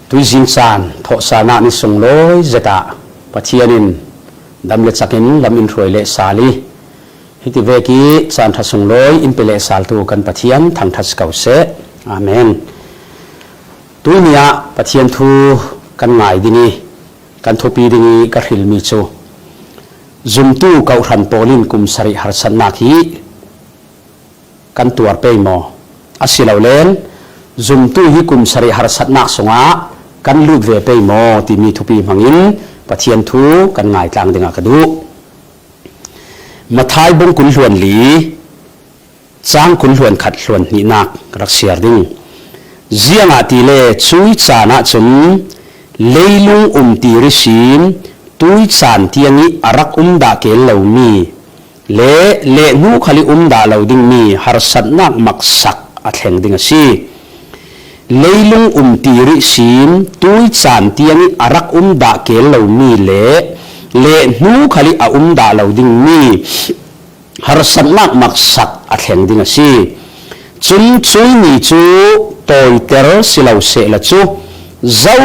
ตุยจินซานทศานานิสงลอยเจตาปะเทียนินดำเลจักินลำอินทรวยเลสาลีฮิติเวกีจานทัสงลอยอินเปเลสาลตูกันปะเทียนทางทัสเกาเสอาเมนตุยเนียปะเทียนทูกันง่ายดินีกันทุปีดินีกระหิลมีโจจุมตู้เกาทันโปลินกุมสริหารสันนาคีกันตัวเปย์มออาศิลาวเลนจุมตู้ฮิกุมสริหารสันนักสงะกันลูกเวเปย์มอที่มีทุปีมังอินปะเทียนทูกันง่ายกลางดึงกระดูมาท้ายบงกุลหลวนหลีจ้างกุลหลวนขัดหลวนนินักรักเสียดิ้งเจียงอาติเลช่วยจานะจนเลยลุงตีริชิมตุยจานเทียงนี้อารักดาเกลเหล่ามีเลนูขลิดาเหล่าดิ้งมีหารสันนักมักสักอัดแห่งดิ้งสิเลยลุงตีริชิมตุยจานเทียงนี้อารักดาเกลเหล่ามีเลนูขลิดาเหล่าดิ้งมีหารสันนักมักสักอัดแห่งดิ้งสิจุนช่วยมีจูโตยเตอร์สิเหล่าเสละจูเจ้า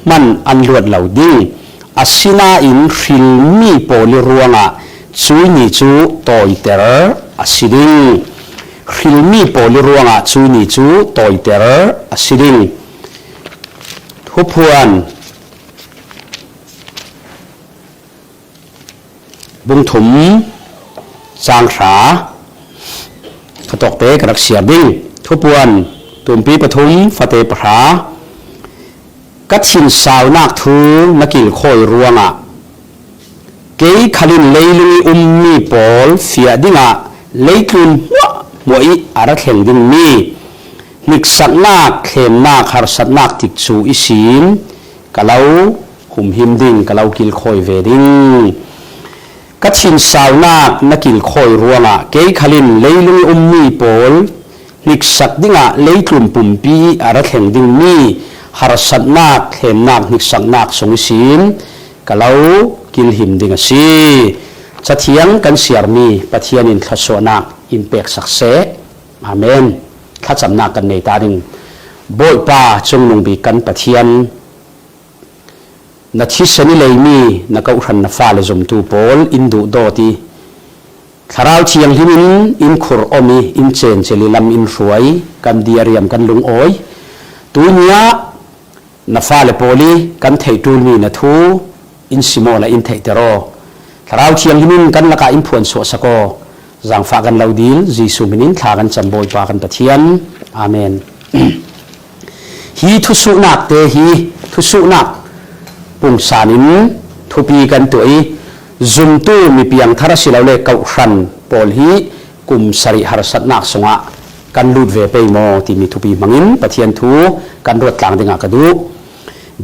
มันอันลวดเหล่าดิ้งอาศินาอินฟิลมีโพลิรัวงะช่วยนิจูโตยเตอร์อาศิดิงฟิลมีโพลิรัวงะช่วยนิจูโตยเตอร์อาศิดิงทุพวนบุงถุมจางขาขตกเตกรักเสียดิ้งทุพวนตุมปีปทุมฟาเตปรากัดชินสาวนักทูนักกินคอยรัวงะเกยขลินเลยลุยมีปอลเสียดิ้งะเลยคืนหัวมวยอารักแห่งดิ้งมีนิกสักนักเข็มนักหารสักนักติดชูอิสินกะเลาหุ่มหิมดิ้งกะเลากินคอยเวดิ้งกัดชินสาวนักกินคอยรัวงะเกยขลินเลยลุยมีปอลนิกสักดิ้งะเลยคืนปุ่มปีอารักแห่งดิ้งมีหารสัตนักเห็นนักนิสักนักสงสินกะเลากินหิมดิ่งสิจะเทียงกันเสียมีปะเทียนินขสวนักอินเปกสักเสอาเมนข้าจำนักกันในตาดิงโบยป้าจงลงบีกันปะเทียนนัดที่สนิเลยมีนักอุทันนฟ้าเลจมตูโพลอินดูโดตีคาราวเทียงหิมินอินขุรอมีอินเจนเจลิลำอินรวยกันดีเรียมกันลุงโอยตัวเนี้ยนับฟ้าเลโพลีกันเทตูมีนัทูอินซิโมและอินเทเตโรคราวเชียงหิมินกันละกาอินพวนโซสโกจังฟ้ากันเหล่าดีลจีสุมินินทากันจำบอยปากันตะเทียนอาเมนฮีทุสุนักเตฮีทุสุนักปุ่งสานินทุปีกันตัวอีจุมตูมีเพียงทารสิลาเลกาขันโพลฮีกุมสริหารสัตนักสงะกันลูดเวเปย์โมที่มีทุปีมังอินปะเทียนทูกันรวดกลางดึงกระดู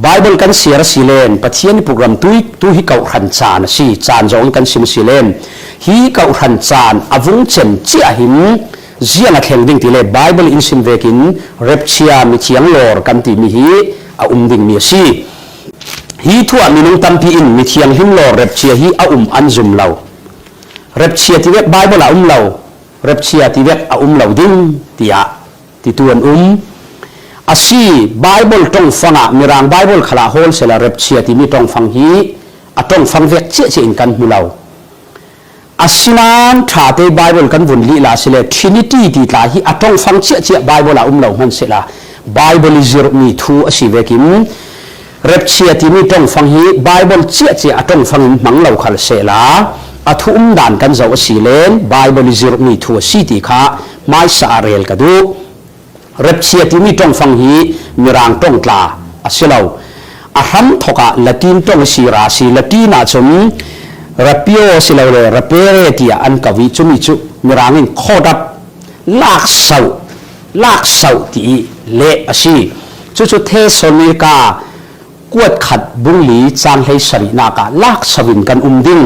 ไบเบิลกันเสียรสิเลนปะเทียนโปรแกรมตุยฮิเกาขันจานสิจานจงกันสิมสิเลนฮิเกาขันจานอวุงเจมเจียหิมเจียนักแห่งดิ่งที่เลไบเบิลอินสินเวกินเรปเชียมีเชียงลอร์กันที่มีฮิดิ่งมีสิฮิทั่วมีนุ่งตัมพีอินมีเชียงหิมลอร์เรปเชียฮิอันซุมเหล่าเรปเชียที่เวกไบเบิลเหล่าเรปเชียที่เวกเหล่าดิ่งที่ที่ตัวอาศัยไบเบิลตรงฟังมีรางไบเบิลขลาโฮลเซลเรปเชียที่มีตรงฟังฮีตรงฟังเวกเชี่ยอินกันมุลาวอาศัยนั้นถ้าที่ไบเบิลกันวุ่นลีลาเซลทรินิตี้ที่ลาฮีตรงฟังเชี่ยไบเบิลเหล่ามันเซลาไบเบิลจิรมีทูอาศัยเวกิมเรปเชียที่มีตรงฟังฮีไบเบิลเชี่ยตรงฟังมังเหล่าขลเซลาทุมด่านกันจะอาศัยเลนไบเบิลจิรมีทูสิติค่ะไม่สะอาเรลกันดูเรปเชียที่มีตรงฟังฮีมีรางตรงกลาอาศัยเราอาหัมทกะละตินตรงสีราสีละตินาจมรับเปียวสิเราเลยรับเปรตีอันกวิจุมิจุมีรางอินข้อดับลากเสาที่เละอาศัยจุเทศนิกากวดขัดบุงลีจางให้สรินากาลากสวินกันดิ่ง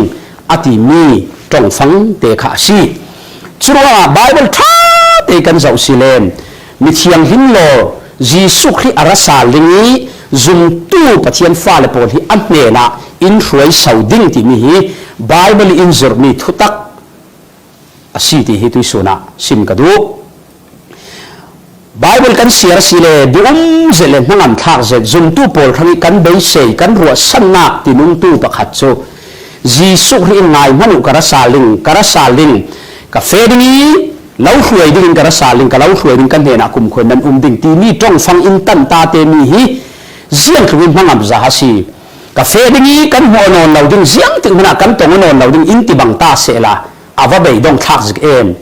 อติมีตรงฟังเตะขาสีจุว่าไบเบิลท้าเตกันเจ้าสิเลนมิเชียงหินโลจีสุขที่อาราสาลิงีจุมตู้ปะเทียนฟ้าเลโพลีอันเนนะอินรวยสาวดิ้งที่มีไบเบิลอินจรมีทุตักอาศัยที่ฮิตุสุนะสิมกระดู Bible kan share sile di zele mangam thak zet zum tu pol khangi kan bei sei kan ruwa sanna tinung tu pakhat chu jisu ri ngai manu kara saling ka fedingi lau hruai ding kara saling ka lau hruai ding kan hena kum khon nan ding ti mi tong fang in tan ta te mi hi ziang thwin mangam za hasi ka fedingi kan ho non lau ding ziang ting na kan tong non lau ding in ti bang ta se la awa bei dong thak zik em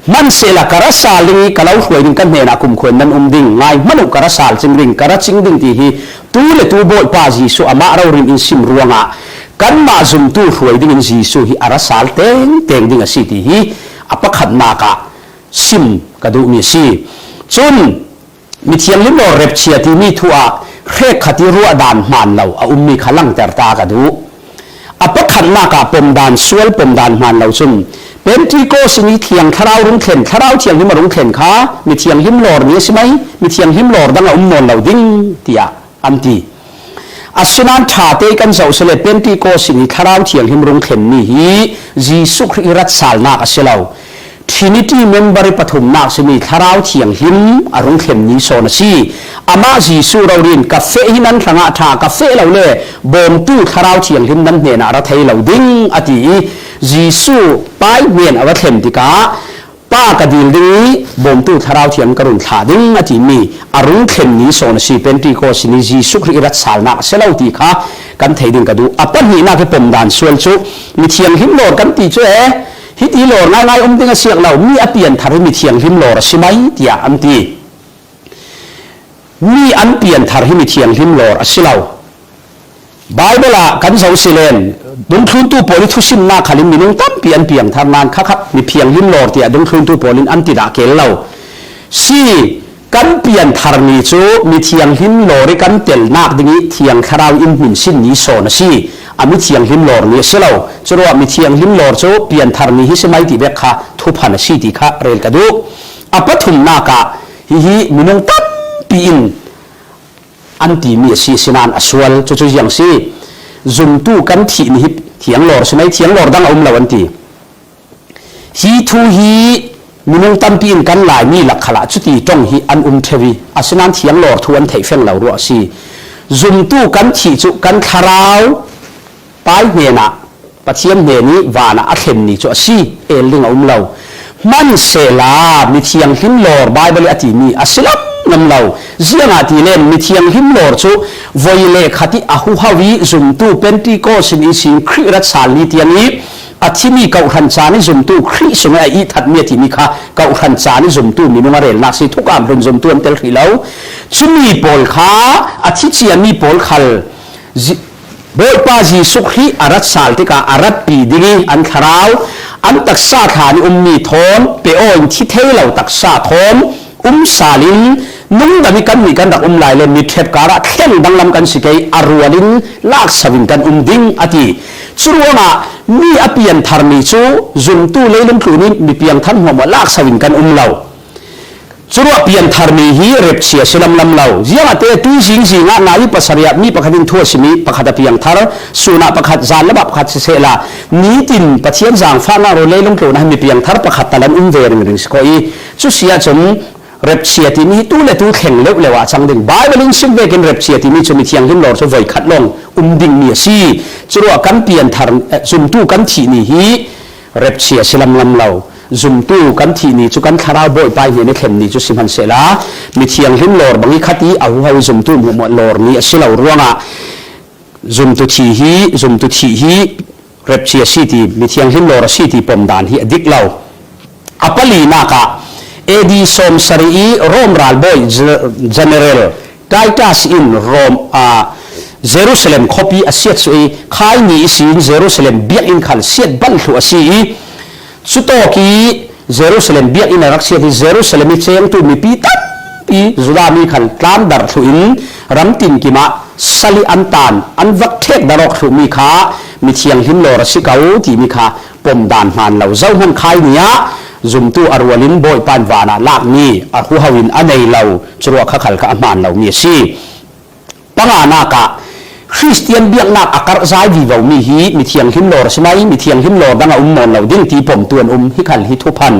man se la kara saling ka lau hruai ding kan hena kum khon nan ding ngai manu kara sal ching ring kara ching ding ti hi tu le tu bol pa ji su ama ro rin in sim ruanga kan ma zum tu hruai ding in ji su hi ara sal teng ding a si ti hi apakhat na ka sim kadu mi si chun mi thiam lim lo rep chia ti mi thua khe khati ruwa dan man lo a ummi khalang ter ta kadu apakhat na ka pom dan sual pom dan man lo chun Pentecost ni thiang tharau rung thlen tharau thiang ni ma rung thlen kha mi thiang him lor ni simai mi thiang him lor dang a non lo ding tia anti asunan tha te kan zo sele Pentecost ni tharau thiang him rung thlen ni hi jisu khri rat sal na ka selo Trinity member pathum na simi tharau thiang him arung thlen ni so na si ama jisu rawin ka fe hinan thanga tha ka fe lo le bom tu tharau thiang him nan ne na ra thei lo ding ati jisu pai wen awa thlem tika pa ka dil ding bom tu tharau thiam karun tha ding ati mi arung thlem ni so na si Pentecost ni jisu khri rat sal na selo ti kha kan thei ding ka du apan ni na ke pom dan sual chu mi thiang him lor kan ti chu hi ti lor ngai ding a siak lo mi a pian thar mi thiang him lor simai tia am ti mi an pian thar hi mi thiang him lor asilo Bible a kan zo silen dung thun tu poli thu sim na khalim minung tam pian piang thar nan kha kha mi phiang him lor tia dung thun tu polin an ti da kel lo si kan pian thar ni chu mi thiang him lor kan tel nak dingi thiang kharau in min sin ni so na si ami thiang him lor ni selo churo mi thiang him lor chu pian thar ni hi semai ti bek kha thu phan si ti kha rel ka du apathum na ka hi minung tam pi in anti mi si sinan aswal chu chu yang si zum tu kan thi ni thiang lor semai thiang lor dang lo anti hi thu hi minung tam pi in kan lai mi lakhala chu ti tong hi an thewi asinan thiang lor thu an thei feng lo ro si zum tu kan thi chu kan kharau pai hena pathiam ne ni wana a thlem ni chu si eling lo man se la mi thiang him lor bible ati mi asilam nam lo zianga ti len mi thiang him lor chu voile khati ahu hawi zum tu Pentecost ni sin khri rat sal ni tiani athimi kau khan chani zum tu khri sunga I that mi ti mi kha kau khan chani zum tu mi nunga rel na si thukam ron zum tu an tel khilo chumi pol kha athi chi ami pol khal bol pa ji sukhi arat sal tika arat pi digi an tharau an taksa thani ummi thon pe on thi theilo taksa thon salin nung dami kan mi kan rak lai le mi thet kara khen danglam kan sikei arwalin lak savin kan ding ati churuanga mi apian tharmi chu zum tu leilum thuni mi piang than hom lak savin kan lo churu apian tharmi hi rep sia silam lam lo zianga te tu jing jinga nai pasaria mi pakhatin thu simi pakhata piang thar suna pakhat zan la pakhat se la ni tin pathian jang fa na ro leilum thuna mi piang thar pakhat talan vering ring skoi chu sia chum rep sia ti mi tu le tu kheng le lewa chang ding bible in sim vekin rep sia ti mi chumi thiang him lor so voi khat long ding mi si churu kan pian thar zum tu kan thi ni hi rep sia silam lam lo zum tu kan thi ni chu kan khara boy pai ni khem ni chu simhan sela mi thiang him lor bangi khati au hau zum tu mo lor ni asilo ruanga zum tu thi hi rep sia city mi thiang him lor city pom dan hi adik lo apali na ka edi som sari rom ral boy general Titus in Rome Jerusalem copy asiat sui khai ni isin Jerusalem biak in khal siat ban thu asi sutoki Jerusalem biak in raksia di Jerusalem cheng tu mi pi tat pi zulami khal tlam dar thu in ramtin kima sali antan anwak thek darok thu mi kha mi thiang him lor sikau ti mi kha pom dan man lo zau han khai nia zum tu arwalin boy pan wana lak ni ahu hawin anei lo churwa khakhal ka aman lo mi si panga na ka Christian biak nak akar zai vi vau mi hi mi thiang him lor simai mi thiang him lor danga mon lo ding ti pom tuan hi khal hi thu phan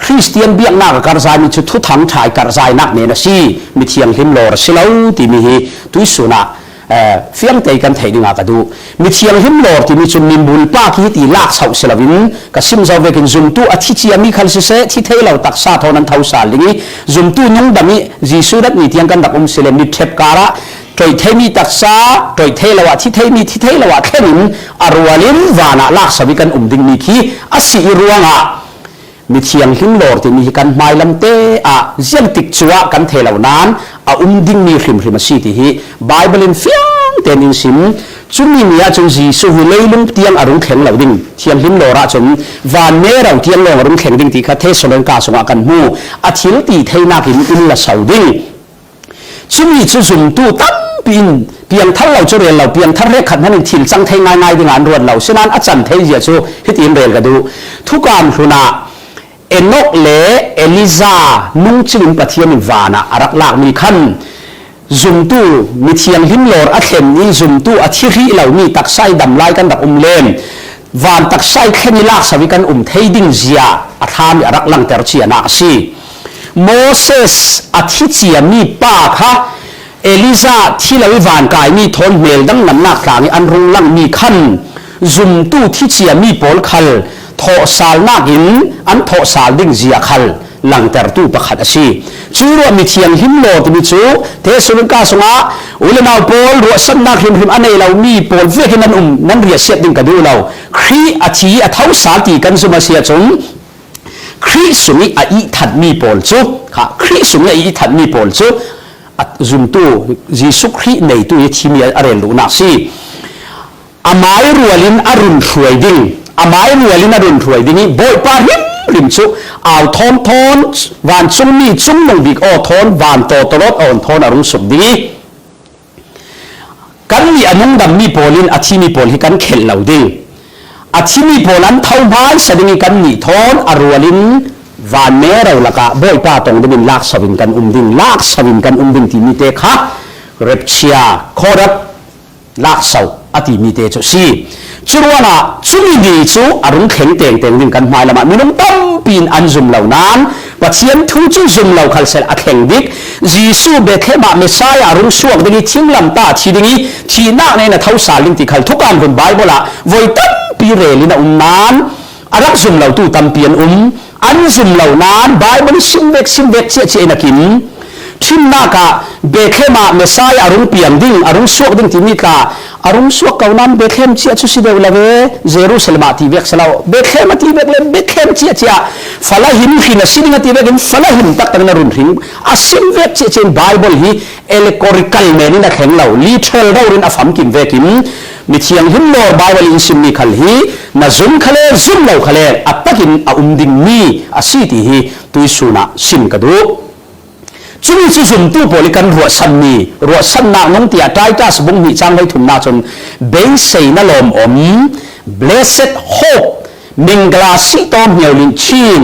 ริสเตียนเบียงนักการใจมีชุดทุทังถ่ายการใจนักเนี่ยนะสิมีเทียงหิมโลรสิเลวที่มีตุยสุนะเฟียงใจกันไทยดึงอากาดูมีเทียงหิมโลรที่มีจุนนิมบุลป้าคีตีลากเสาเสลวินกับซิมซาเวกินซุมตูอาทิตย์มีคันเสที่เทเราตักซาทอนันเท่าสาลิงีซุมตูนุ่งดำมีจีสุดัดมีเทียงกันดักเสลมิเทปการะโดยเทมีตักซาโดยเทลวะที่เทมีที่เทลวะแค่นินอารวาลินวานะลากสวิกันดิงมีคีอาศัยรวงะมีเทียงหิมโลรที่มีกันไม้ลำเตะเจียงติดจัวกันเทเหล่านั้นดิงมีริมมาสีที่ฮีไบเบิลเฟียงเตนิสิมจุนมีอาจงจีสุวิเลลุงเตียงอารมณ์แข็งเหล่าดิ่งเทียงหิมโลระจนวานเนเราเทียงโลอารมณ์แข็งดิ่งที่คาเทสโลนกาสงอากันมูอาทิลตีเทนาหิมอินละสาวดิ่งจุนมีจุซุมตูตั้มปีนเพียงท่านเราจะเรียนเราเพียงท่านเรียกขันนั่นถิ่นจังเทง่ายๆด้วยงานรวนเราฉะนั้นอาจารย์เทียจูฮิตินเรียนกันดูทุกการคุณาเอนกเลเอลิซานุ่งจิงปะเทียมิวานะอารักลากมีขันซุมตูมีเทียงหิมโลรอัเข็มนี้ซุมตูอัธิริเหล่านี้ตักไส้ดำลายกันดับเลนวานตักไส้แค่นี้ลากสวิกันเทดิงเซียอาทามีอารักลังเตอร์เชียนักซีโมเสสอัธิเชียมีป้าค่ะเอลิซาที่เราวานกายมีทนเมลดังน้ำหนักหลังอันรุงลังมีขันซุมตูที่เชียมีโพลคัลทอสาลนักหินอันทอสาลดิ่งเสียขัลหลังแต่ตู้ประคัดสิชื่อว่ามีเทียงหิมโลที่มีชูเทสุนกาสงะอุลนาโพลรัวสันนักหิมอันนี้เรามีโพลเวกินันนั้นเรียเสียดิ่งกันดูเราครีอาชีอาเท้าสาตีกันสมาเสียจงครีสุนีอีทัดมีโพลชูค่ะครีสุนีอีทัดมีโพลชูจุนตู้จีสุครีในตู้ที่มีอะไรลูนักสิอามายรัวลินอรุณถวยดิ่งอามายรัวลินอรุณถวยดิ่งนี้บ่อยปาริมริมชุเอาทอนวานจุ่มมีจุ่มลงดิกทอนวานโตตลอดทอนอรุณสุดดิ่งกันมีอนุงดำมีโพลินอาชีมีโพลที่กันเข็นเหล่าดิ่งอาชีมีโพลันเท่าบ้านสดิ่งกันมีทอนอรัวลินวานเมเราละกะบ่อยป้าตรงดินลากสวินกันดินลากสวินกันดินที่มีเตะค่ะเรปเชียคอรับลากเสาอติมีเตจุสีจุรวนะจุมีดีจูอารมณ์แข็งเต่งดิ่งกันมาละมามีน้องตั้มปีนอันซุมเหล่านั้นว่าเทียนทุจุซุมเหล่าคัลเซลอแข็งดิกจีซูเบเคมาเมสายอารมณ์สวกดิ่งทิ้งลำตาทีดิ่งทีนักในน่ะเท้าสาลิงติคัลทุกการคนไบเบิลละไว้ตั้มปีเรลินะนั้นอารักซุมเหล่าตู้ตั้มเปียนอันซุมเหล่านั้นไบเบิลซิมเวกเชี่ยนักินทิมนักะเบเคมาเมสายอารมณ์เปียนดิ่งอารมณ์สวกดิ่งที่มีกาอารมณ์สวกเก่านั้นเบเคมเชี่ยชุสิเดวลาเวเยรูซาเล็มตีเวกสลาวเบเคมตีเวกเลเบเคมเชี่ยฟลาหิมหินสิงตีเวกินฟลาหิมตักตังนรุนหิมอาซิมเวกเชี่ยไบเบิลฮีเอเลโคริคัลเมนินักแห่งเหล่าลิเทลเราเรียนอฟัมกินเวกินมิเทียงหิมโลไบเบิลอินซิมมีคัลฮีนาซุมคัลซุมเหล่าคัลอัตตะกินดิงมีอาศิติฮีตุยสุนาสินกระดูจุดที่สุ่มตู้โพลิกันรัวสันนีรัวสันนักน้องเตียใจจ้าสบุงมีจังไว้ถุนนาจนเบสเซนลมblessed hope มิงกลาสิตอมเหี่ยวลินชิน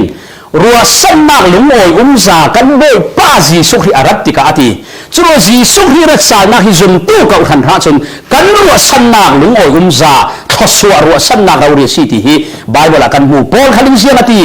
รัวสันนักลุงโอยซากันเบยป้าจีสุขีอารัตติกาติจุดจีสุขีรักษานักฮิจุมตู้กับขันหาจนกันรัวสันนักลุงโอยซาทศวรัวสันนักเราเรียสิติฮีไบเบิลกันหูโพลขันเสียงติ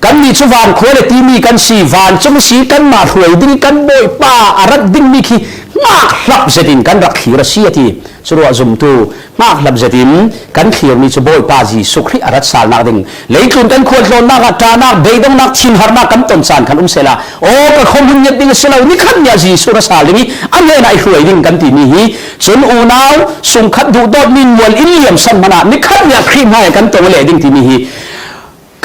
กันมีชุวานควรตีมีกันสีวานจงสีกันมาถวยดิ้งกันโบยป้าอารักดิ้งมีขี้มากหลับเสดินกันรักขีรสีทีสุรวจุมตูมากหลับเสดินกันขีรมีชุบโบยป้าจีสุขรีอารักษานักดิ้งเลยคุณกันควรโดนนักตานักเบยดงนักชินหานักกันต้นสานขันเสลาโอ้กระคงหุ่นยัดดิ้งเสลานี่ขันยาจีสุรสาลินีอันเล่นไอ้ถวยดิ้งกันที่นี่จนอูนาวสุงขัดดูดอดมินวลอินเลียมสันมานานี่ขันยาครีมให้กันตัวเล่ดิ้งที่นี่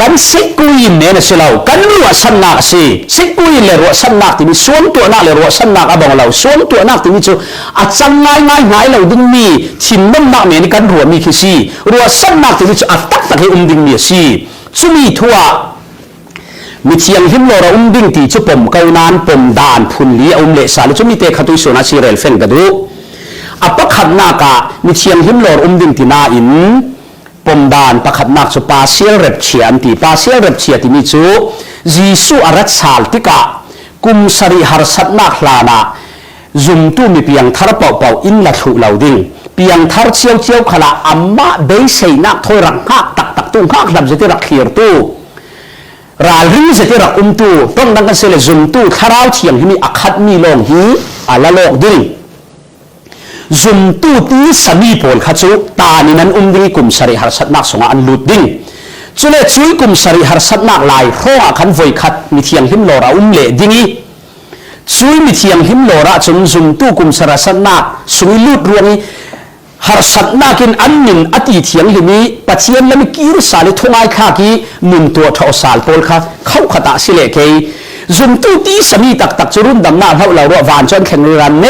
กันสิกุยเมนเสลากันรัวสันนักสิสิกุยเลรัวสันนักที่มีส่วนตัวนักเลรัวสันนักอบองเราส่วนตัวนักที่มีจูอาจังง่ายเราดึงมีชิมน้ำนักเมนกันรัวมีขี้สิรัวสันนักที่มีจูอัตตักให้ดึงมีสิชุมีทัวมีเชียงหิมโลระดึงที่จูปมเกานานปมดานพุนลีเลสาลชุมีเตขัตุโซนาชิเรลเฟนกระดูอัปขัดนากะมีเชียงหิมโลระดึงที่นาอินปมดานประคับนักสุปาเซียเรบเชียนที่ปาเซียเรบเชียที่มีจูจีสุอารัตสาลติกะกุมสริหารสัตนักลานาจุมตู้มีเพียงทารเป่าอินละถุเหล่าดิ่งเพียงทารเชียวขละอัมมาเบยเซนักถอยรังหักตักตุ้งหักลำเจติรักเขียร์ตู้ ราลิงเสติรักตูต้องดังกันเสลจุมตูคาราวเทียงที่มีอักขัดมีลงฮีอาละโลกดิ้งจุมตูตีสามีโพลขัดจูตานี่นั้นดิ้งกุมสริหารสัตนักสงอันลุดดิ้งจุเลช่วยกุมสริหารสัตนักลายโรขันไฟขัดมีเทียงหิมโลระเละดิ้งช่วยมีเทียงหิมโลระจุมตูกุมสริหารสัตนักสุยลุดรวงหารสัตนักินอันนินอติเทียงหิมีปัจเจียนและมีกิรสาลิทงไอข้ากีมุนตัวทอสาลโพลข้าเข้าขตาสิเลเกยจุมตูตีสามีตักจุรุนดำหน้าเท่าเราวานจนแข่งรันเน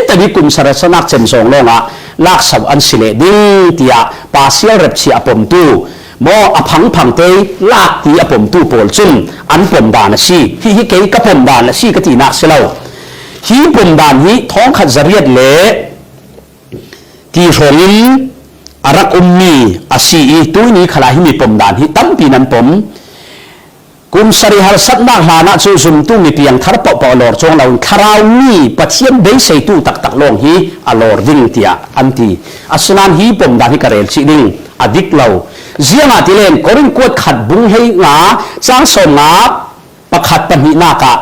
แต่มีกุมสริหารสัตนักเจนสองลงอ่ะลากสาวอันสิเลดิ้งเตียปาเซียเร็บเชียปมตูมออพังพังเตยลากตีอปมตู้โปลจุนอันปมดานชีฮิเกยกับปมดานชีกตีนักเสลาฮีปมดานฮีท้องขัดจริยเละที่โรินอารักมีอาชีตัวนี้ขลาฮิมีปมดานฮีตั้มปีนันปมกุมสริหารสัตนักหานาจูซุมตู้มีเพียงทารปปอลอร์จงเราคาราวมีปัจเจียนเบยเซตู้ตักลงฮีอลอร์ดิ้งเตียอันตีอัศนันฮีปมดานฮีกระเรลชิดิ้งอดิกเราเจียงอาทิเลนกอรินกวดขัดบุ้งให้งาจ้างสมงาประขัดปนินากะ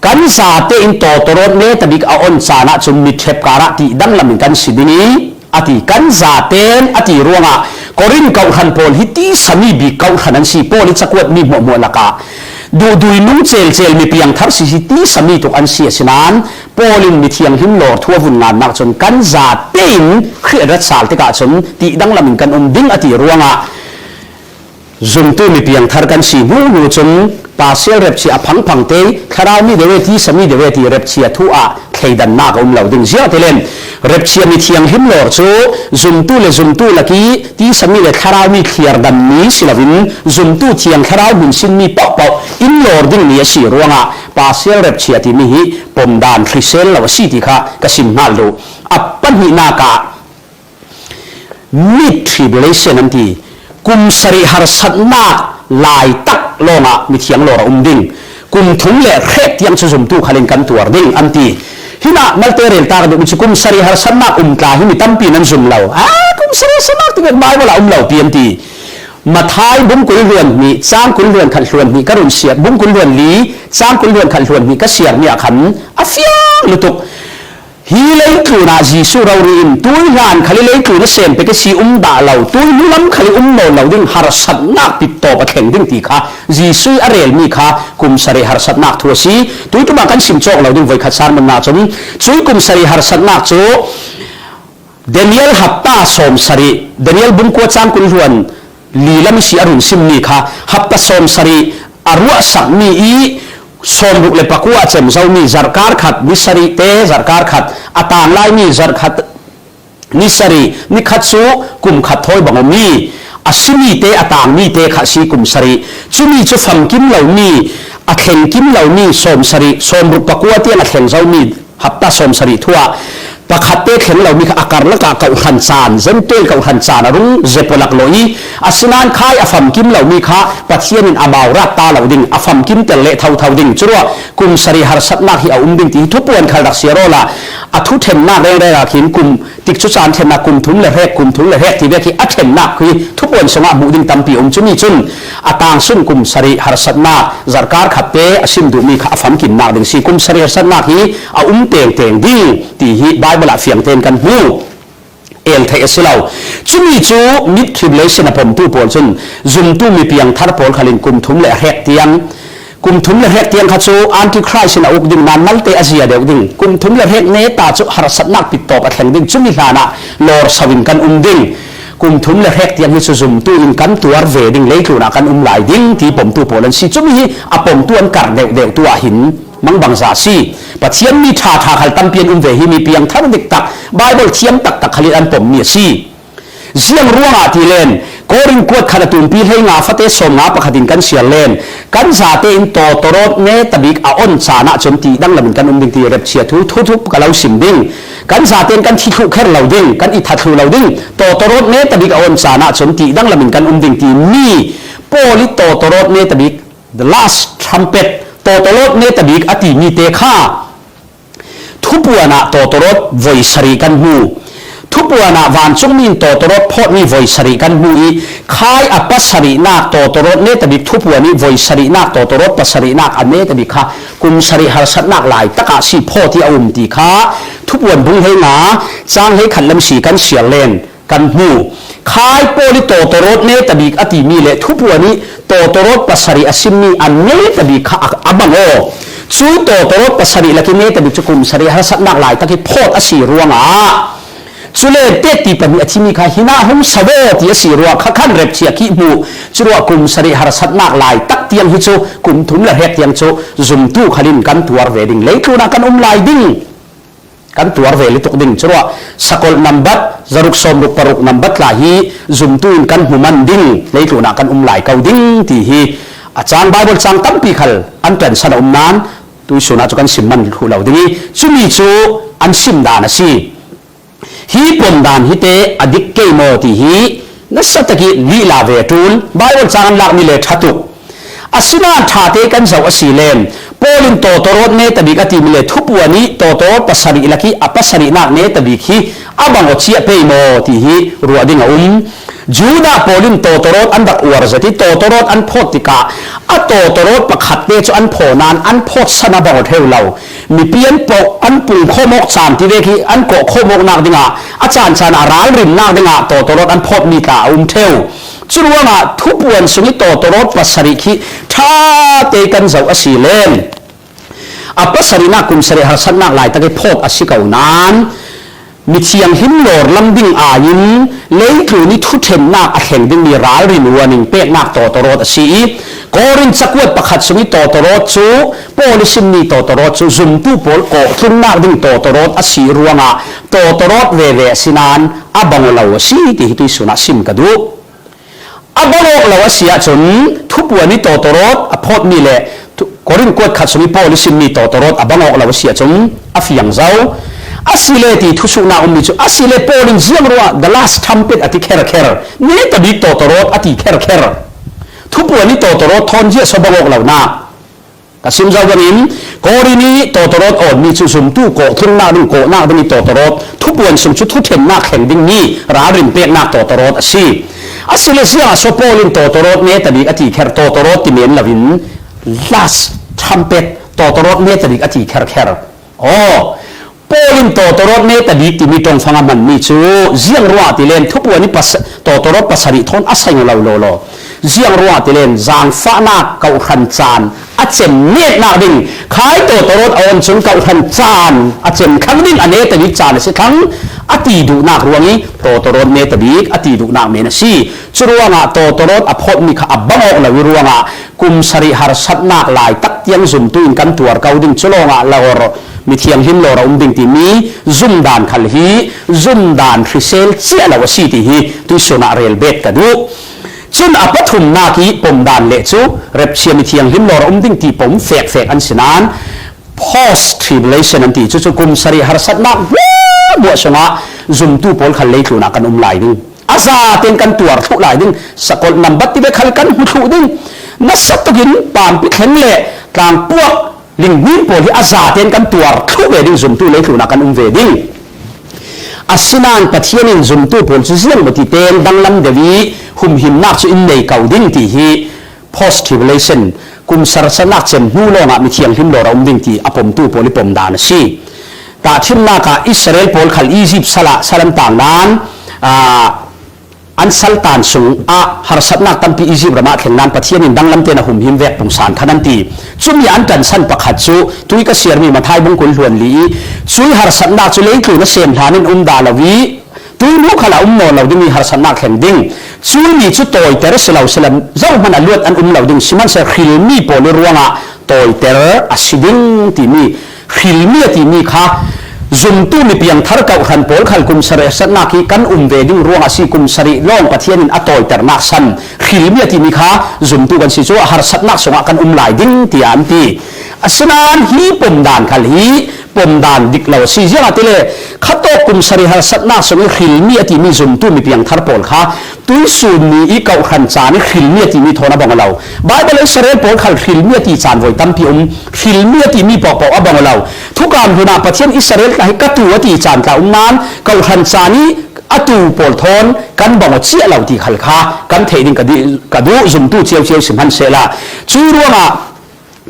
กันซาเตอินโตตรอดเนตบิกอาอนซานะจุมมิเทปการะติดังลำมิกันสิดินีอติกันซาเตนอติรวงะกอรินเกาขันโพลฮิตีสามีบิกเกาขันันสีโพลิจักวดมีหมวมัวละกะดูนุ่งเจลมีเพียงทับสิฮิตีสามีตุกอันเสียสนานโพลินมีเทียงหิมโลทั่ววุ่นงานนักจนกันซาเตนเครียดรัดสาลติกะจนติดังลำมิกันดิ้งอติรวงะจุมตู้มีเพียงทาร์กันสีบูบูจนปาเซียเร็บเชียพังพังเตยคาราวมีเดเวทีสามีเดเวทีเร็บเชียทัวเคยดันนักเหล่าดึงเสียเตเลนเร็บเชียมีเทียงหิมหลอดโซจุมตู้ละกี้ที่สามีเลคาราวมีเคลียร์ดันนี้สิลาวินจุมตู้เทียงคาราวบุญสินมีปอกอินหลอดดึงนี้สีรวงะปาเซียเร็บเชียที่มีปมดานคริเซลลาวสิติค่ะกสิมนาลูอัปปันหินากะมิทริบเลเซนันทีกุมสริหารสัตนักลายตักลงอ่ะมีเทียงโลระดิ้งกุมถุงเละเร็ดยังจุ่มตู้ขลินกันตัวดิ้งอันตีฮินะมัลเตอร์เรนตาดูกุมสริหารสัตนักกาฮิมีตั้มปีนั้นจุ่มเหล่ากุมสริหารสัตนักที่เป็นใบว่าเราเหล่าเพียนตีมาท้ายบุ้งกุลเรือนมีจ้างกุลเรือนขัดเรือนมีกระดุมเสียบุ้งกุลเรือนลีจ้างกุลเรือนขัดเรือนมีกระเสียมีอาขันอาฟิยังลุตุกฮีเลยคือนาจีสุเราเรียนตัวงานขลิเลยคือนั่นเสียงไปก็สีด่าเราตัวนู้ล้ำขลิโนเราดิ้งหารสัตนักติดต่อประเข่งดิ้งตีค่ะจีสุยอเรลมีค่ะกุมสริหารสัตนักทัวสีตัวตัวมากันสิมโจกเราดิ้งไว้ขัดสารมันนาจนช่วยกุมสริหารสัตนักโจเดนิเอลฮับตาสมสริเดนิเอลบุ้งกัวจางกุลรวนลีลามิสีอรุณซิมมีค่ะฮับตาสมสริอรุณสักมีอีสมบุกเลปกัวเจมเจ้ามีจารการขัดนิสริเตจารการขัดอาตานไลมีจารขัดนิสรินิขัดสูกุมขัดถอยบังมีอาศิมีเตอาตานมีเตขัดสีกุมสริจุมีจุฟังกิมเหล่ามีอาเข่งกิมเหล่ามีสมสริสมบุกปกัวเตียนอาเข่งเจ้ามีหับตาสมสริทั่วประคัดเตเข็งเรามีอาการละกาเก่าขันจานเซนเตลเก่าขันจานรุ่งเจปลักลอยอาศินานคายอฟัมกิมเรามีค่ะปัจเจียนินอาบาวรัตตาเราดิ่งอฟัมกิมเตเละเท่าดิ่งจั่วกุมสริหารสัตนักที่เอาดิ่งที่ทุบปวนขัดรักเสียโรละอทุเทมนักเร่ๆราขินกุมติกชุจานเทมนักกุมทุนละเรกกุมทุนละเรกที่เรียกที่อัเทมนักคือทุบปวนสงฆ์บุดิ่งตั้มปีจุนีจุนอาตางซุนกุมสริหารสัตนักจารการขับเตอชิมดูมีค่ะอฟัมกิมนักดิ่งสีกุมสริหารสัตนักที่เอาเตงดิ่งที่ฮิบายบลาเฟียงเตนกันหูเอลเทเอสเลาจุมีจูมิดทริบเลชันผมตู้ปวลซุนจุมตู้มีเพียงทาร์ปอลขลินกุมทุมเลเฮกเตียงกุมทุมเลเฮกเตียงขัดจูอันติครายสินอุกดิ่งนันนัลเตอาเซียเดียวดิ่งกุมทุมเลเฮกเนตาจูหารสัตนักปิดต่อประแข่งดิ่งจุมีลานะลอร์สวินกันดิ่งกุมทุมเลเฮกเตียงฮิซุมตู้อินกันตัวเวดิ่งเลี้ยงนักกันหลายดิ่งที่ผมตู้ปวลันสิจุมีอปมตัวอันกัดเดียวตัวหินมังบังซาซีปัจเจียนมีท่าขัลตั้มเพียงเวหิมีเพียงทั้งเด็กตักไบเบิลเทียมตักขลิอันผมมีซีเสียงรัวอาทิเลนกอริงกวดขนาดตุนปีให้งาฟัตเตสมงาประคดินกันเสียเลนกันซาเตอินโตตรอดเนตบิกอาอนซานะจนตีดังลำกันดิ่งตีเร็บเชียทุบกับเราสิมดิ่งกันซาเตนกันที่ทุกแค่เราดิ่งกันอิทัทุเราดิ่งโตตรอดเนตบิกอาอนซานะจนตีดังลำกันดิ่งตีมีโปลิโตตรอดเนตบิก the last trumpetโตตรอดเนตบิกอติมีเตค่าทุบวนะโตตรอดไวสรีกันหูท ทุบวนาวันจุงมินโตตรดพอดมีไวสริกันบุยคายอปัสรินาโตตรดเนตบิทุบวนี้ไวสรินาโตตรดปัสรินาอันเนตบิค่ะกุมสริหารสัตนักหลายตะกาสีพ่อที่อุ่มตีค่ะทุบวนบุงให้งาจางให้ขันลำสีกันเสียเลนกันหูคายโปลิโตตรดเนตบิอติมีเลทุบวนี้โตตรดปัสริอสิมีอันเนตบิค่ะอับังโอชูโตตรดปัสริละกิเนตบิจุกุมสริหารสัตนักหลายตะกี้พ่ออสีรวงสุเลเตติปนิอธิมีค่ะหินาหุ่มสวอที่สีรัวข้าขันเร็บเชียกีบูจุรัวกุมสริหารสัตนักลายตักเตียงฮิโจกุมทุมละเฮกเตียงโจซุมตู้ขลินกันตัวเวดิงเลยตัวนักันลายดิ้งกันตัวเวลิตุกดิ้งจุรัวสกลนัมบัดจรุกสมรุกปรุกนัมบัดลาฮีซุมตู้กันหุมันดิ้งเลยตัวนักันลายเกาดิ้งที่ฮีอาจารย์ไบเบิลจังตั้มปีขัลอันเป็นสนนานตุยสุนัขกันสิมันหูเหล่าดิ้งจุมีโจอันสิมดานะซีฮีปมดานฮิเตอดิกเกโมติฮีนัสตะกิลีลาเวทูลไบเบิลจางลักมิเลทัตุอาศินาทาเตกันเจ้าอสีเลมโปลินโตโตรดเนตบิกอติมิเลทุบวนี้โตโตปัสสริลักีอปัสสรินักเนตบิคีอาบังอเชียเปโมติฮีรัวดิงจูดาโปลินโตโตรดอันดักอวรสติโตโตรดอันโพติกาอโตโตรดประขัดเตจอันโพนานอันโพสนาบังเทวเหล่ามีเพียนปกอันปุ่งโคมกสามที่เวกีอันโกโคมกนักดิงาอาจารย์ชานาราลริมนักดิงาโตโตรดอันโพมีตาเทวจุลวงาทุบวนสุนิโตโตรดปัสสริคีท่าเตกันเจ้าอสีเลนอปัสสรินักกุมสริหารสันนักหลายตะเกโพกอสิเกานานมิเชียงหินโหลดลำดิ่งอายินเลยคือนิทุเทนนักแข่งดิ่งมีร้ายรินวันิงเป็ดนักโตโตรดอสีกอรินสักวัดประคัดสุนิโตโตรดจูโปลิสิมนีโตโตรดจูซุมตูโปลโกทุนนักดิ่งโตโตรดอสีรัวงาโตโตรดเวเวสินานอบังเลวสีที่ฮิตุสุนัขสิมกระดูอบังเลวสีจนทุบวันนี้โตโตรดอพอดมีเลกอรินกวดขัดสุนิโปลิสิมนีโตโตรดอบังเลวสีจนอฟิยังเจ้าอาศิเลตีทุสุนาอุมิจูอาศิเลโปลินเซียมรัว the last trumpet อติเคร์เคร์นี่ตบิโตโตรดอติเคร์เคร์ทุบวันนี้โตโตรดทอนเจียสบังเหล่านากัสิมเจ้าวันนี้กอรินีโตโตรดอ่อนมีจุสุมตู้โกทุ่งนาดุโกนาดุนิโตโตรดทุบวันสมชุดทุเทนนาแข่งดิ่งนี้ราริมเปียกนาโตโตรดอาศิอาศิเลเซียสโปลินโตโตรดนี่ตบิอติเคร์โตโตรดติเมียนลาวิน last trumpet โตโตรดนี่ตบิอติเคร์เคร์โอ้โปลินโตโตรดเนตดิติมีตรงฟังมันมีจูเจียงรัวติเลนทุกวันนี้ปัสโตโตรดปัสสริทอนอาศัยเราโลโลเจียงรัวติเลนจางฟ้านาเกาขันจานอาเจมเนตนาดิ่งขายโตโตรดอ่อนจนเกาขันจานอาเจมครั้งดิ่งอันเนตดิจานสิครั้งอติดูนักรวงี้โตโตรดเนตดิอติดูนักเมนสีจุรวงะโตโตรดอภพมีขอับบังออกเลยวิรวงะกุมสริหารสัตนักลายตักเตียงซุมตุนกันตัวเกาดิ่งจุลงะลาวรมีเทียงหิมโลเราดิ่งที่มีซุ่มดานขัลฮีซุ่มดานฟิเซลเสียละวสีที่ฮีตุสนาเรลเบตกระดูจุนอปัทุมนาคีปมดานเละจูเร็บเชียมีเทียงหิมโลเราดิ่งที่ผมเฟกอันสินาน post tribulation อันที่จุกุมสริหารสัตนักบัวชนะซุ่มตู้ปอลขัลเลยตุนักันลายดิ่งอาซาเต็นกันตัวทุกลายดิ่งสกลนำบัตติเบขัลกันหุทุดิ่งนัสตุกินปามปิดเห็นเละกลางพวกลิงวินโพลีอาซาเต็นกันตัวทุกเวดิ่งซุ่มตู้เลยตุนักันเวดิ่งอาศินานปัทยานินซุ่มตู้ปอลจุเซียงบัติเต็นดังลำเดวีหุมหิมนักจุอินในเกาดิ่งที่ฮี post tribulation กุมสารสนักเซนหูโลงะมีเทียงหิมโลเราดิ่งที่อปมตู้ปอลิปมดานสีตาชิมนาคาอิสราเอลปอลขัลอียิปต์สลัมต่างนั้นอันสัลตานสุงหารสัตนักตั้มปีอียิปต์ระมาแข่งงานปัทยานินดังลำเตนะหุ่มหิมแวกปงสารขนันตีจุมยันกันสันประคัดจูตุยกเสียมีมาทายบงกุลหวนลีจุยหารสัตนักจุเลยคือนัเสียมฐานินดาลวีตุยลูกขลาโนเราดิมีหารสัตนักแข่งดิ่งจุยมีจุดโตยเตระสลาวสลัมเจ้ามันอลวดอันเราดิ่งสิมันเสขิลมีโปลิรวงะโตยเตระอสิดิ่งที่มีขิลมีที่มีค่ะซุมตู้มีเพียงทาร์กขันโพลขันกุมสระสันนักที่กันเวดิ่งรวงอาศัยกุมสระล่องปัทยานินอตอยแต่นักสันขิลมีที่มีค่ะซุมตู้กันสิจัวหารสัตนักสงกันลายดิ่งที่อันที่อาศัยนั้นฮีปมดานขันฮีปมดานดิกเหล่าซีเจ้าติเลขัดโต กุมสริหารสัตนาสมิขิลมีอติมีจุมตุมีเพียงทารปอลค่ะตุยสูนีอีเก่าขันจานี่ขิลมีอติมีโทนะบังเราบายเบลอิสราเอลปอลขัลขิลมีอติจานไว้ตั้มพิมขิลมีอติมีปอกอับังเราทุกการหุนาประเทศอิสราเอลให้กัตัวติจานตานั้นเก่าขันจานี่อตูปอลทอนกันบังว่าเชี่ยเราที่ขัลค่ะกันเทดิงกระดูจุมตุเชียวสิมันเสละช่วยรู้ว่า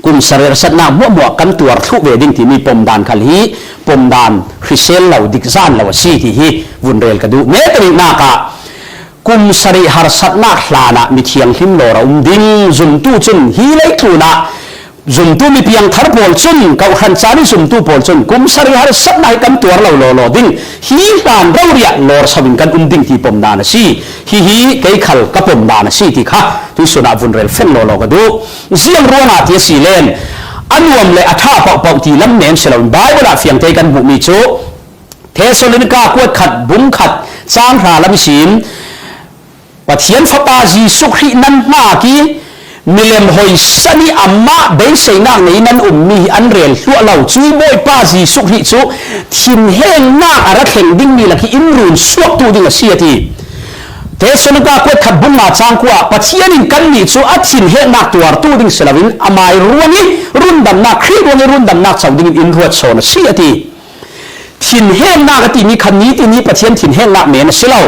กุมสริรสัตนามัวกันตัวทุกเวดิงที่มีปมดานขัลฮีปมดานคริสเซลเราดิกซานเราสีที่ฮีวุนเรลกระดูเมื่อตรีนากะกุมสริหารสัตนาขลานะมีเทียงหิมโลเราดิ้งจุมตุจุนฮีไลทูนะจุมตุมีเพียงทารปอลจุนเก่าขันจานี่จุมตุปอลจุนกุมสริหารสัตนากันตัวเราโลดิ้งฮีตานเราเรียลอร์สวินกันดิ้งที่ปมดานสีฮีเกยขัลกับปมดานสีที่ค่ะที่สุนัขวุนเรลเฟนโลกระดูเสียงรัวนาที่สีเลนอันวมเลยอัฐาปอกที่ลำเนียมเสลาบายเวลาเฟียงเตกันบุมีโจเทสโลนิกากวดขัดบุ้งขัดสร้างหาลำศีลปัทยันฟปาจีสุขีนันมากีมิเลมหอยสันีอัมมาเบสเซนังในนั้นมีอันเรียลตัวเราช่วยบ่อยปาจีสุขีจูทินเฮงนาอารักเฮงดิ้งมีลักอินรุนสวกตูดิ้งเสียทีเทสโลนิกากวดขัดบุ้งมาจางกว่าปัทยันินกันมีจูอัดทินเฮงนาตัวตูดิ้งเสลาวินอามายรัวนี้รุ่นดำนักครีรุ่นดำนักสาวดิ้งอินรัวโซนเสียทีทินเฮงนากตีมีคันนี้ที่นี้ปัทยันทินเฮงนาเมนเสลา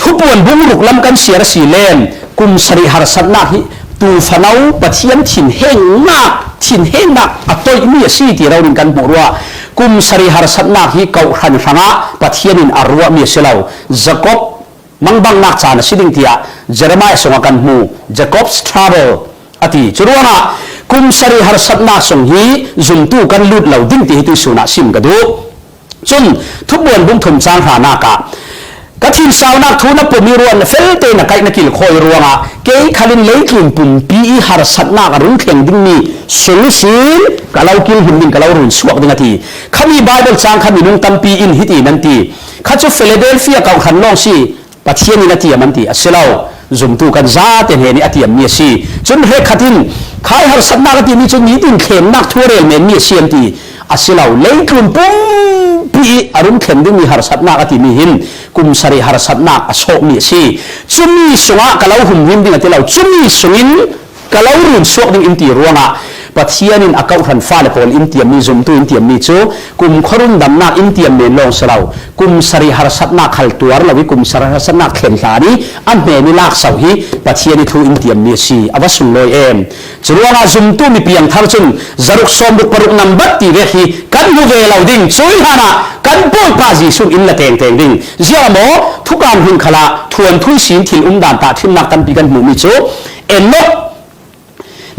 ทุบวนบุ้งลุกลำกันเสียสีเลนกุมสริหารสัตนาฮิตูฟันเอาปัทยันถิ่นเฮงนักอัตโตมีสีที่เราดินกันบุรัวกุมสริหารสัตนาฮิเก่าขันฟังะปัทยันินอรัวมีเสลาจักอบมังบังนักจานสิดิงเตียเจเรมายส่งกันมูจักอบสทราเวลอติจรวนะกุมสริหารสัตนาส่งฮีจุนตูกันลุดเหล่าดิ้งที่ตุสุนัสิมกระดูจนทุบวนบุ้งถุมจางหานากะกทินสาวนักทูนับปุ่มมีรวนเฟลเตนักไก่นักกิลคอยรวงอ่ะเกยขลินเล็กลุ่มปุ่มปีหารสัตนักรุ่งเข่งดิ้งมีสุนิสิลกะเรากิลหุ่นดิ้งกะเรารุ่นสวกดิ้งทีขามีไบเบิลจางขามีนุ่งตัมปีอินฮิตีนันทีข้าจูฟิลาเดลเฟียเก่าขันลองซีปัทเทียนินาทีมันทีอัศเลาจุมตูกันซาเตนเฮนี่อติยมมีซีจนเฮขัดินขายหารสัตนักทีมีจนนี้ดิ้งเข็มนักทัวเรลเมนมีซีอันทีอัศเลาเล็กลุ่มปุ่มปีอารมณ์เข็มดิ้งมีหารสัตนักทีมีหินกุมสริหารสัตนักอโศกมีสีจุมีสวะกะเลาหุ่มหินดิ้งที่เราจุมีสวินกะเลารุ่นสวกดิ้งอินตีรัวงะปัทยานินอากาศหันฟ้าเลปอลอินเตียมีจุมตุอินเตียมีจูกุมขรุ่นดำนักอินเตียมีลองสลาวกุมสริหารสัตนักขัลตัวเราวิกุมสริหารสัตนักเข็นลานีอันเมนิลักสาวฮีปัทยานิทูอินเตียมีสีอวสุนลอยจรัวงะจุมตุมีเพียงทาร์จุนจารุกสมบุกปรุกนัมบัตตีเวฮีกันดูเวลาดิ้งช่วยฮานะกันปอยปาจีสุนอินละเตงดิ้งเจ้าโมทุกการหุ่นขลาทวนทุยสินถิ่นดานตาทิมนักตันปีกันหมู่มิจูเอ็นโน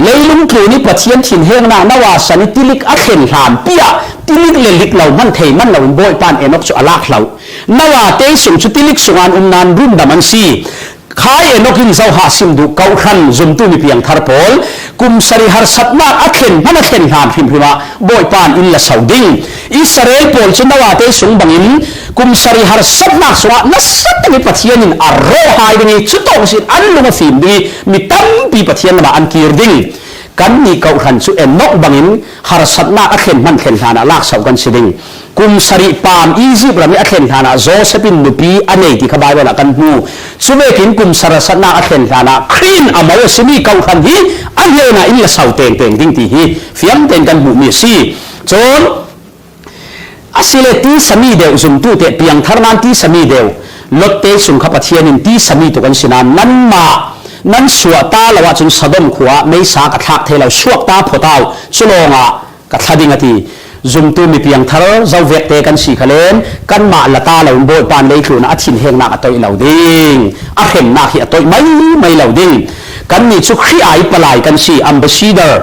เลยลุงถูนี่ปัทยันถิ่นเฮงนานาวาสันติลิกอัเข็นหามเปียติลิกเลลิกเหล่ามันเทมันเหล่าบ่อยปานเอนกสุอลากเหล่านาวาเตยสุงชุติลิกสุงานนานรุ่นดามันซีขายเอนกินเจ้าหาสิมดูเกาขันจุมตุมีเพียงทารปอลกุมสริหารสัตนาอัเข็นมันอัเข็นหามพิมพิมาบ่อยปานอินละสาวดิ้งอิสราเอลปอลชนาวาเตยสุงบังอินกุมสริหารสัตนาสวะนัสตัมีปัทยันินอารโรหายดิ้งชุดตองสิอันลุงฟิมดีมีตั้มปีปัทยันมาอันกีรดิ้งกันมีเกาขันสุเอ็นนกบังอินหารสัตนาอัเข็นมันเข็นหานาลากสาวกันสิดิ้งกุมสริปามอียิปต์เรามีอัเข็นหานาโจเซปินนุปีอันนี้ที่ขบายเวลากันหูสุเมกินกุมสารสัตนาอัเข็นหานาครีนอามาวสิมีเกาขันฮีอันเลน่ะอินละสาวเตงดิ้งที่ฮีเฟียมเตงกันหูมีซีจนอาศิเลตีสามีเดียวจุมตุเตเปียงทารนันตีสามีเดียวลดเตสุนขับเทียนินตีสามีตัวกันสินานั้นมานั้นสวดตาละว่าจนสะดมขวาไม่สากระทักเทเราสวกตาพอเต้าชุลงะกระทัดิงทีจุมตุมีเปียงทารเจ้าเวกเตกันสีขเลนกันมาละตาเราโบยปานเลยคือนะอัฐินเฮงนักตัวเหล่าดิ้งอัฐเห็นนักเหตัวไม่เหล่าดิ้งกันมีชุกขี้ไอปลายกันสีอัมบาซีเดอร์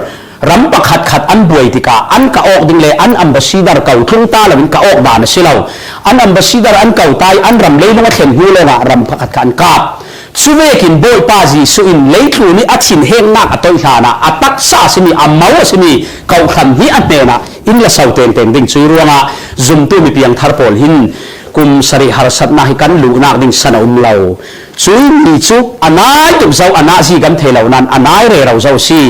รำประขัดอันบวยติกาอันกะออกดิ้งเลยอันอัมบาซีเดอร์เก่าทุ่งตาเราเป็นกะออกบานสิเราอันอัมบาซีเดอร์อันเก่าตายอันรำเลยน้องเข็นหูเลยนะรำประขัดกันกาบช่วยกินบ่อยป้าจีสุอินเลยคือนี่อัดสินเฮงนักอัตโตหานะอัตักซาสิมีอัมมาวสิมีเก่าขันนี้อันเดียนะอินละสาวเต็งดิ้งช่วยรัวงะจุมตุมีเพียงทารปอลหินกุมสริหารสัตนาฮิกันลูนักดิ้งสนอุมเราช่วยมีชุกอันไหนตุบเจ้าอันไหนสิกันเทเหล่านั้นอันไหนเรื่องเราเจ้าสิ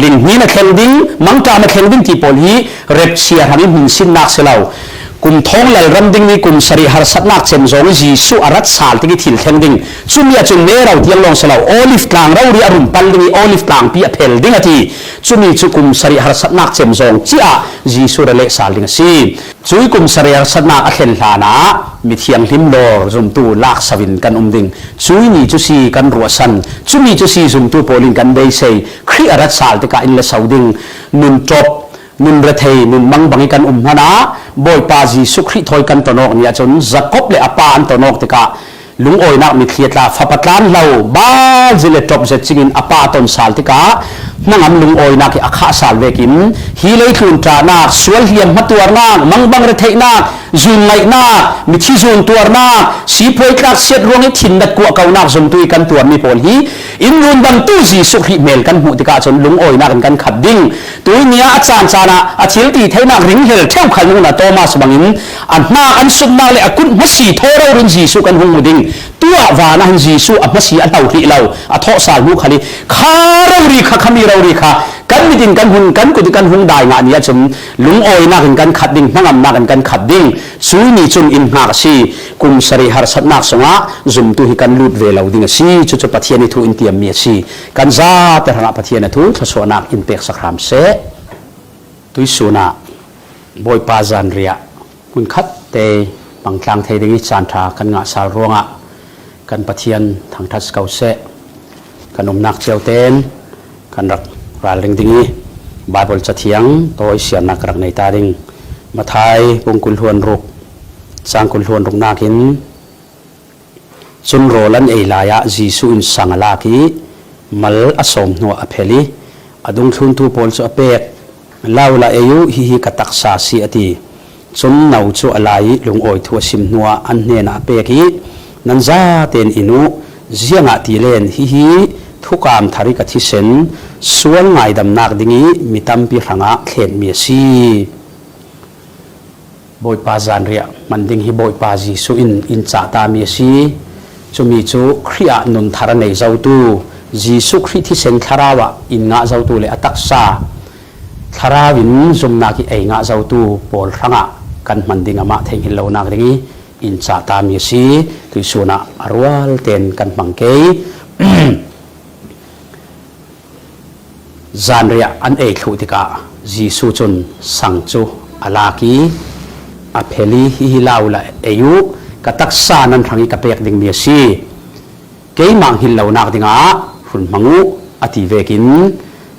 ลิงนี้นักเข่งดิ้งมังกานักเข่งดิ้งที่ปอลฮีเร็บเสียทำให้หินสินนักเสลา กุมท้องหลรำดิ่งนี้กุมสริหารสัตนักเชมจงจีสุอารัตสาลที่ถิ่นแทงดิ่งจุมีจุนเนเราเทียงลงสลาวโอลิฟกลางเราเรียรุมปัลดิ่งโอลิฟกลางปีอเพลดิ่งทีจุมีจุกุมสริหารสัตนักเชมจงจีอาจีสุระเลสาลดิ่งซีจุยกุมสริหารสัตนักอเข็นลานามิเทียงลิมโลจุมตูลักสวินกันดิ่งจุยนี่จุซีกันรัวสันจุมีจุซีจุมตูโพลินกันเดย์เซครีอารัตสาลที่กาอินเลสาวดิ่งนุนจบนุนประเทศนุนมังบังกันฮานาบอยปาจีสุขริถอยกันตนอกเนี่ยจนจักบเลยอปาอันตนอกติกาลุงโอยนักมิเคลียตลาฟับตันเราบ้าจิเลตบเซจิงินอปาตนสาลติกานั่งลุงโอยนักอาคาสาลเวกินฮีเลยทุนตรานักสวนเฮียมมัตัวนักมังบังประเทศนักจุนไหลนักมิชิจุนตัวนักสีโพยนักเสียดรวงให้ถิ่นดักกัวเกานักจมตุยกันตัวมีโพลฮีอินรุนบังตู้จีสุขริเมลกันหูติกาจนลุงโอยนักกันขัดดิ้งตัวเนี้ยอาจารย์จานะอาทิลตีเทนักริงเฮลเท่าขันลุงน่ะโตมาสบังอินอันนาอันสุดนาเลยอากุนมัสีโทเรารินจีสุกันหูดิ้งตัววานะจีสุอัมัสีอันเอาที่เราอัทอสาลูขลีข้าเรารีข้าขมีเรารีข้ากันมิดินกันหุ่นกันกุฏิกันหุ่นได้งานนี้จนลุงโอยนักกันขัดดิ้งนั่งนักกันขัดดิ้งสุยนี่จนอินหักสีกุมสริหารสัตนักสงะจุมตุหิกันลุดเวลาดิ้งสีจุดปัทยานิทุอินเตียมเมียสีกันซาแต่หน้าปัทยานิทุทศวนักอินเปกสักรามเสตุยสุนาบอยปาจันเรียคุณขัดเตบางครั้งเทดิงจันทรากันงะสารรวงะกันปัทยานทางทัศเกาเสกันอมนักเจียวเต้นกันรักราลิงดิ้งบาบลจะเทียงโดยเสียนักรักในตาดิ้งมาไทยปงกุลทวนรุกสร้างกุลทวนรุกนาคินจุนโรลันเอลายะจีสุอินสังลาคีมัลอสมนัวอเพลีอดุงทุนทูโพลสุอเปกลาวลาเอยุฮิกตักษาสีอติจุนนาวจุอลายลุงโอยทัวสิมนัวอันเนนอเปกีนันซาเตนอินุเจียงอติเลนฮิทุกามทาริกทิเซนส่วนไงดำนักดิ้งมิตัมปีรังะเข็นเมียซีบอยปาจันเรียมันดิ้งฮิบอยปาจีสุอินจ่าตาเมียซีจุมีจุครีอานุนทารในเจ้าตูจีสุครีทิเซนทาราวะอินงะเจ้าตูเลอตักซาทาราวินจุมนักเองะเจ้าตูปอลรังะกันมันดิ้งอามาเทงฮิลาวนักดิ้งอินจ่าตาเมียซีตุยสุนาอารวาลเตนกันบังเกยจานเรียอันเอกลุติกาจีสุจุนสังจูอลากีอเพลีฮิลาวละเอยุกตักษานันทังอีกเปกดิ่งเมียซีเกยมังฮิลาวนักดิ่งอาฝุ่นมังูอติเวกิน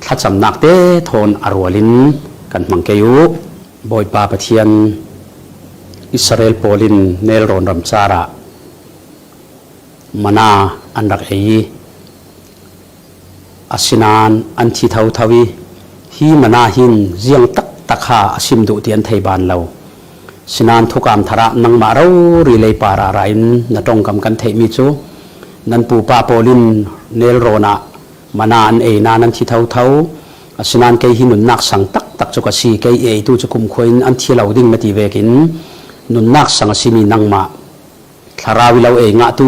ทัดสำนักเตทนอารวลินกันมังเกยุบอยปาปะเทียนอิสราเอลโปลินเนลโรนรัมซาระมานาอันรักเออาสินานอันที่เท่าทวีฮีมานาหินเจียงตักตักหาอาสิมดุเตียนไทยบานเราสินานทุกามธาระนังมาเรารีเลยปาราไรน์นตรงกำกันเทมิจูนันปูปาโปลินเนลโรนามานาอันเอนานันที่เท่าอาสินานเกยหินุนนักสังตักตักจุกสีเกยเอตูจุกุมควยอันที่เราดิ้งมาตีเวกินนุนนักสังสิมีนังมาธาราวิเราเองะตู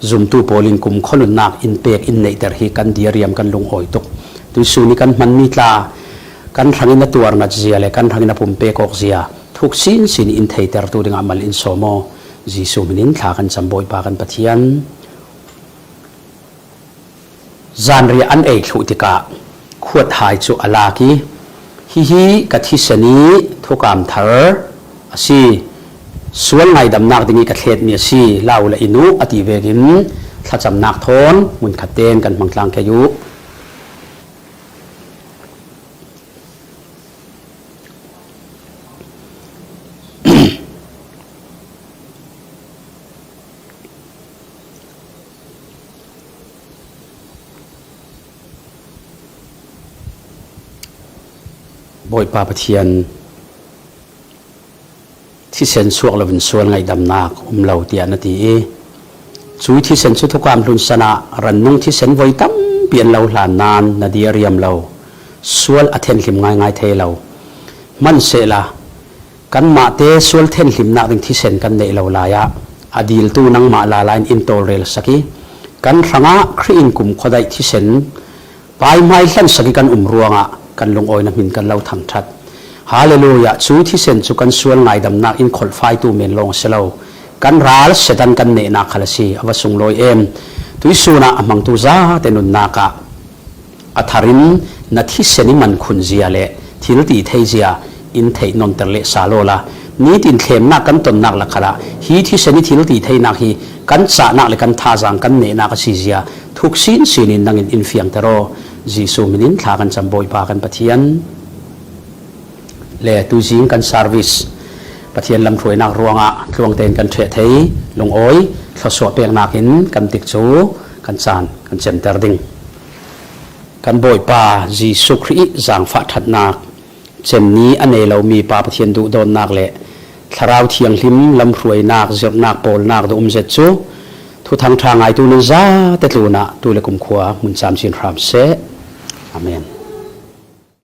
จุมตูโพลินกุมขลุนนักอินเปกอินเนตร์ฮีกันเดียริยมกันลงโอยตุกตุยสูนิกันมันมีตากันทางอินตัวนัดเจียเลกันทางอินปุ่มเปกอกเจียทุกสินอินเทเตอร์ตูดึงอามัลอินโซโมจีสูมินินทากันจำบอยปากันปะเทียนจานเรียอันเอกลุติกาขวดหายจุอลากีฮิกัทิสนีทุกามทาร์อซีส่วนไงดำนักดิ้งกัดเทศเมียซีลาวละอินุอติเวกินถ้าจำนักทนมุนขัดเต้นกันบางครั้งแค่ยุบอยปาปะเทียนที่เซนสวกเราเป็นส่วนไงดำนักเหล่าเตียนตีช่วยที่เซนสุทุกความรุนสนะรันนุ่งที่เซนไว้ตั้มเปลี่ยนเราหลานนานนาเดียเรียมเราส่วนอเทนหิมง่ายเทเรามันเสละกันมาเตส่วนเทนหิมนักที่เซนกันเนเราลายะอดีลตูนังมาลาลายอินโตเรลสกีกันรังะครีนกุมขดายที่เซนไปไม่เล่นสกีกันรัวงะกันลงอ้อยน้ำหินกันเราทำชัดห ฮาเลลูยาชูที่เซนจุกันส่วนไงดำนักอินขลไฟตูเมนลงเสลากันรัลเสดันกันเนนักขลสีอวสุงลอยตุยสุนาอมังตุซาเตนุนนักอัธรินนัทที่เซนิมันคุณเจียเลทิลตีเทเจียอินเทนนเตเลซาโลลานี้ตินเทมนักกันตนนักละขละฮีที่เซนิทิลตีเทนักฮีกันสานักเลยกันท่าจังกันเนนักซีเจียทุกสิ่งสิ่งนินนังอินฟิยังเตโรจีซูมินินทากันจำบอยปากันปะเทียนเลตุจิงกันซาร์วิสปะเทียนลำถวยนักรวงอ่ะรวงเต็นกันเทเทยลงอ้อยทศวรรษเปียงนักหินกันติกจูกันจานกันเจนเตอร์ดิงกันบอยปาจีสุครีจางฟ้าถัดนักเจนนี้อันเอเรามีปาปะเทียนดูโดนนักเละทาราวเทียงหิมลำถวยนักเจียนักโปลนักดูเจ็ดจูทุกทางไอตูนิซาเตตูนะตูเลกุมขวามุนจามชินรามเซ